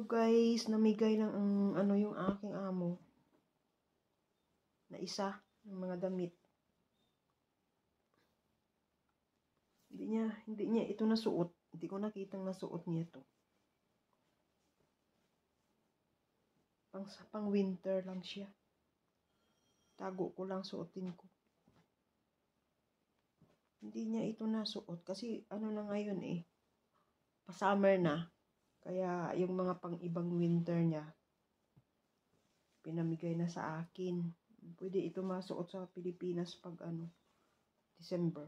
guys, namigay ng ano yung aking amo. Na isa ng mga damit. Hindi niya ito nasuot. Hindi ko nakitang nasuot niya ito. Pang winter lang siya. Tago ko lang, suotin ko. Hindi niya ito nasuot kasi ano na ngayon eh. Pa-summer na. Kaya yung mga pang ibang winter niya pinamigay na sa akin. Pwede ito masuot sa Pilipinas pag December.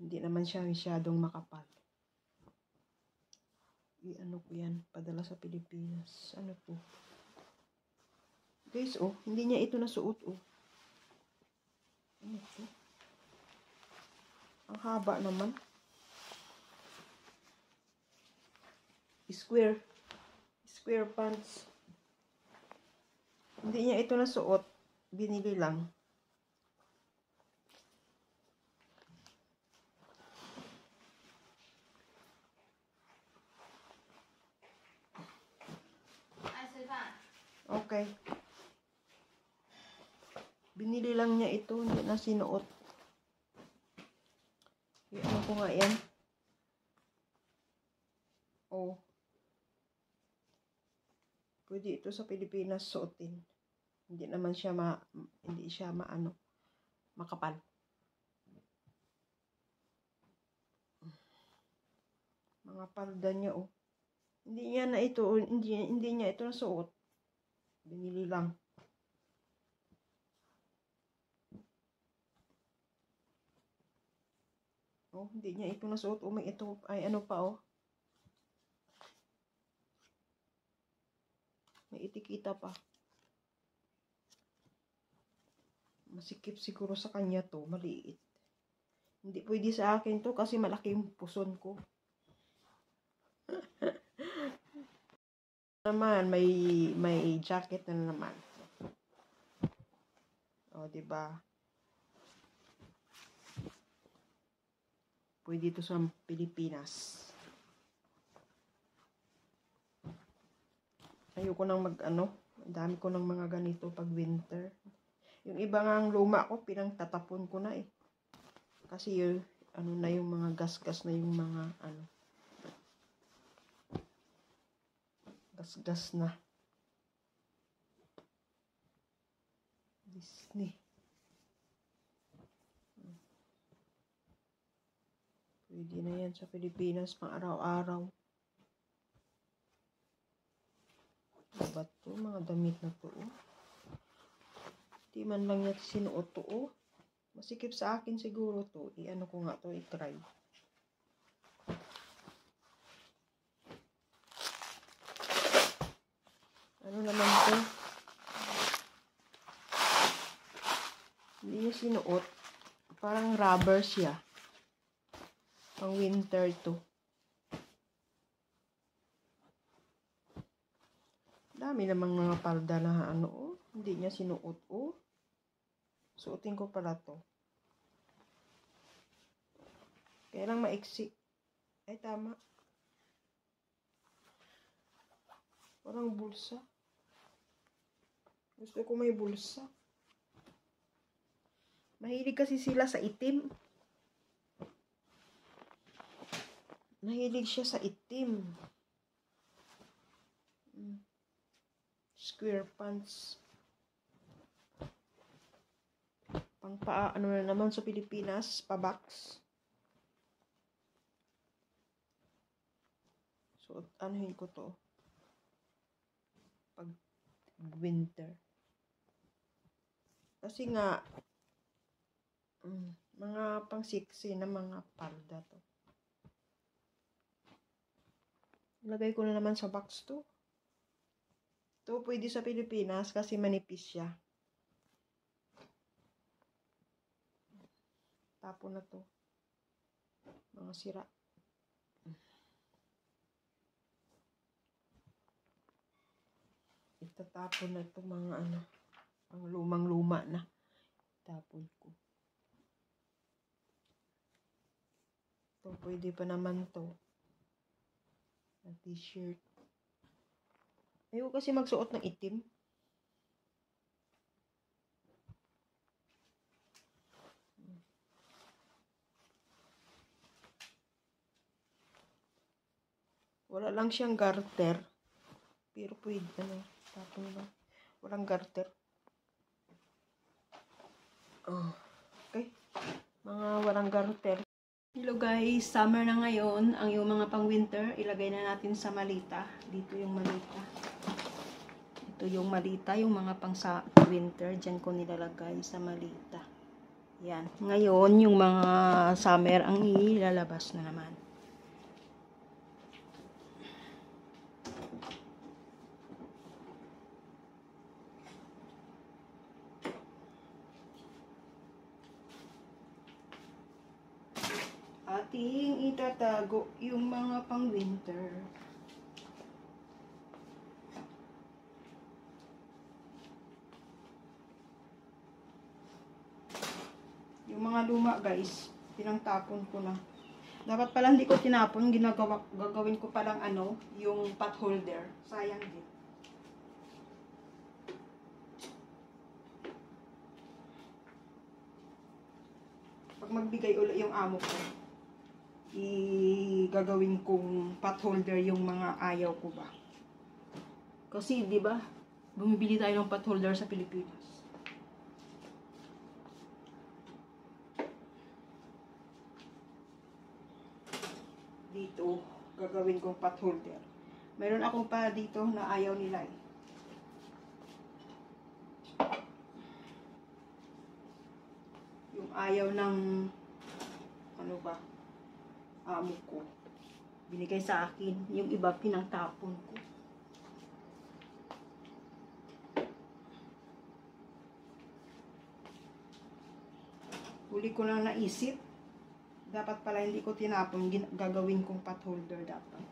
Hindi naman siya masyadong makapal. Ano ko yan, padala sa Pilipinas. Ano to? Guys, hindi niya ito nasuot, Ano to? Ang haba naman. Square pants. Hindi niya ito nasuot. Binili lang. Okay. Binili lang niya ito. Hindi na sinuot. Ano ko nga yan? Pwede ito sa Pilipinas suotin. Hindi naman siya makapal. Mga palda niya, Hindi niya ito nasuot. Binili lang. Hindi niya ito nasuot. May ito ay ano pa, May etikita pa. Masikip siguro sa kanya to. Maliit. Hindi pwede sa akin to kasi malaki yung puson ko. Naman, may jacket na naman. Diba? Pwede ito sa Pilipinas. Ayoko nang dami ko ng mga ganito pag winter. Yung iba nga ang luma ko, pinangtatapon ko na eh. Kasi yung mga gas-gas na yung mga gas-gas na. Disney. Pwede na yan sa Pilipinas pang araw-araw. Ba't to? Mga damit na to, Di man lang niya sinuot to, Masikip sa akin siguro to. I-ano ko nga to, i-try. Ano naman to? Hindi niya sinuot. Parang rubber siya. Pang winter to. Dami namang mga palda na hindi niya sinuot, Suotin ko pala to. Kaya lang maiksi. Ay, tama. Parang bulsa. Gusto ko may bulsa. Mahilig kasi sila sa itim. Mahilig siya sa itim. Square pants. Pang na naman sa Pilipinas, pa-box. So, anuhin ko to. Pag winter. Kasi nga, mga pang-sexy na mga palda to. Lagay ko na naman sa box to. Ito pwede sa Pilipinas kasi manipis siya. Tapon na to. Mga sira. Itatapon na to mga ang lumang-luma na. Tapon ko. Ito pwede pa naman to. t-shirt. Ayoko kasi magsuot ng itim. Wala lang siyang garter. Pero pwede, tapon lang. Walang garter. Oh, okay. Mga walang garter. Hello guys, summer na ngayon. Ang yung mga pang winter, ilagay na natin sa malita. Dito yung malita. Ito yung malita, yung mga pang sa winter. Diyan ko nilalagay sa malita. Yan. Ngayon, yung mga summer ang ilalabas na naman. Ating itatago yung mga pang winter. Yung mga luma guys, pinangtapon ko na. Dapat pala hindi ko tinapon, gagawin ko palang yung pot holder. Sayang din. Pag magbigay ulit yung amo ko, gagawin kong pot holder yung mga ayaw ko ba. Kasi, di ba, bumibili tayo ng pot holder sa Pilipinas. Dito, gagawin kong pot holder. Meron akong pa dito na ayaw nila eh. Yung ayaw ng amo ko. Binigay sa akin. Yung iba pinangtapon ko. Huli ko lang naisip. Dapat pala hindi ko tinapon. Gagawin kong pot holder dapat.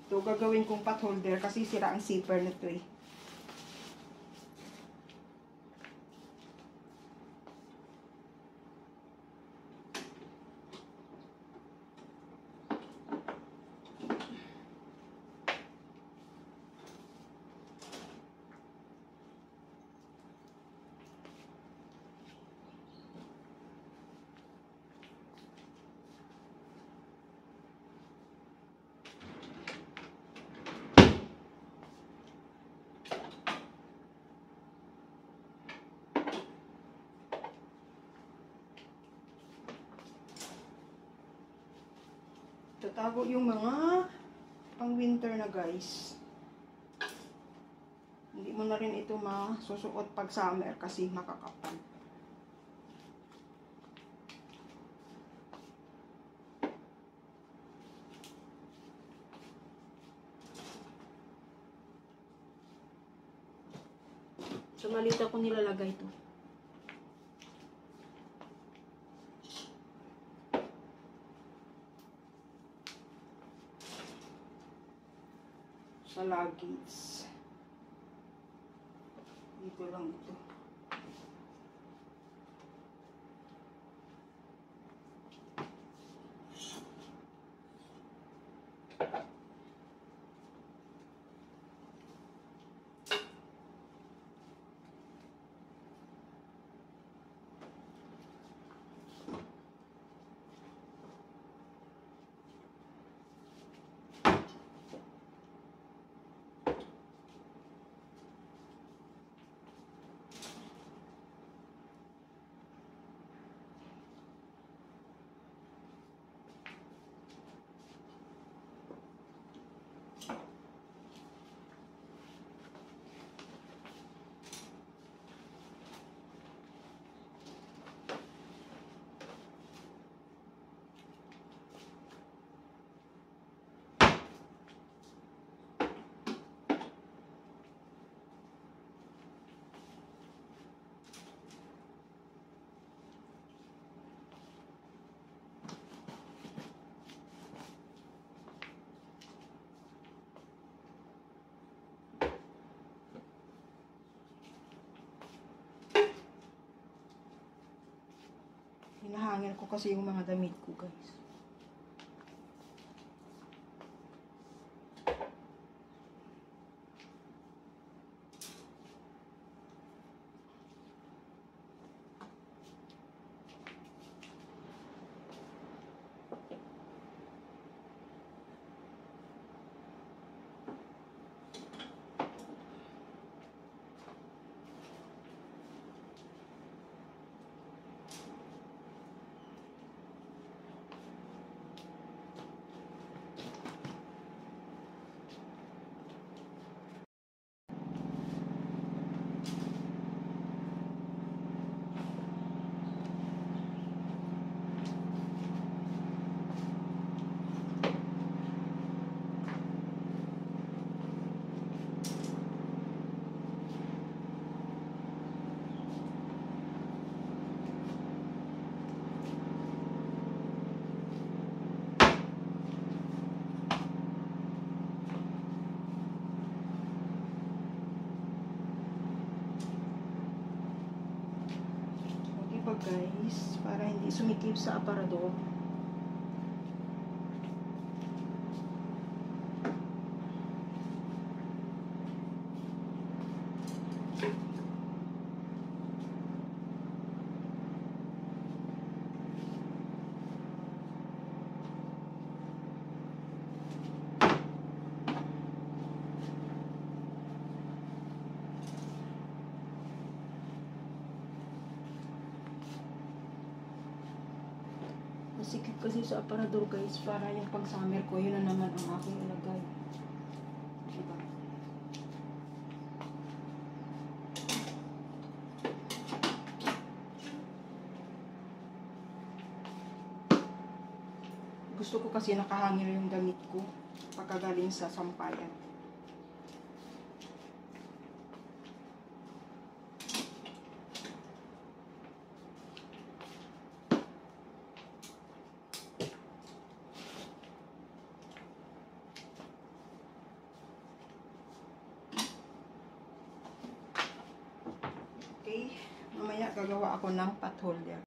Ito gagawin kong pot holder kasi sira ang zipper nito eh. Tatago yung mga pang winter na guys. Hindi mo na rin ito masusuot pag summer kasi makakapal. So malita ko nilalagay ito. Sa luggage. Dito lang ito. Hinahangin ko kasi yung mga damit ko, guys. Guys, para hindi sumikip sa aparador. Masikip kasi sa aparador, guys, para yung pag summer ko, yun na naman ang aking ilagay. Diba? Gusto ko kasi nakahangil yung damit ko pagkagaling sa sampayan. Okay, mamaya gagawa ako ng pot holder.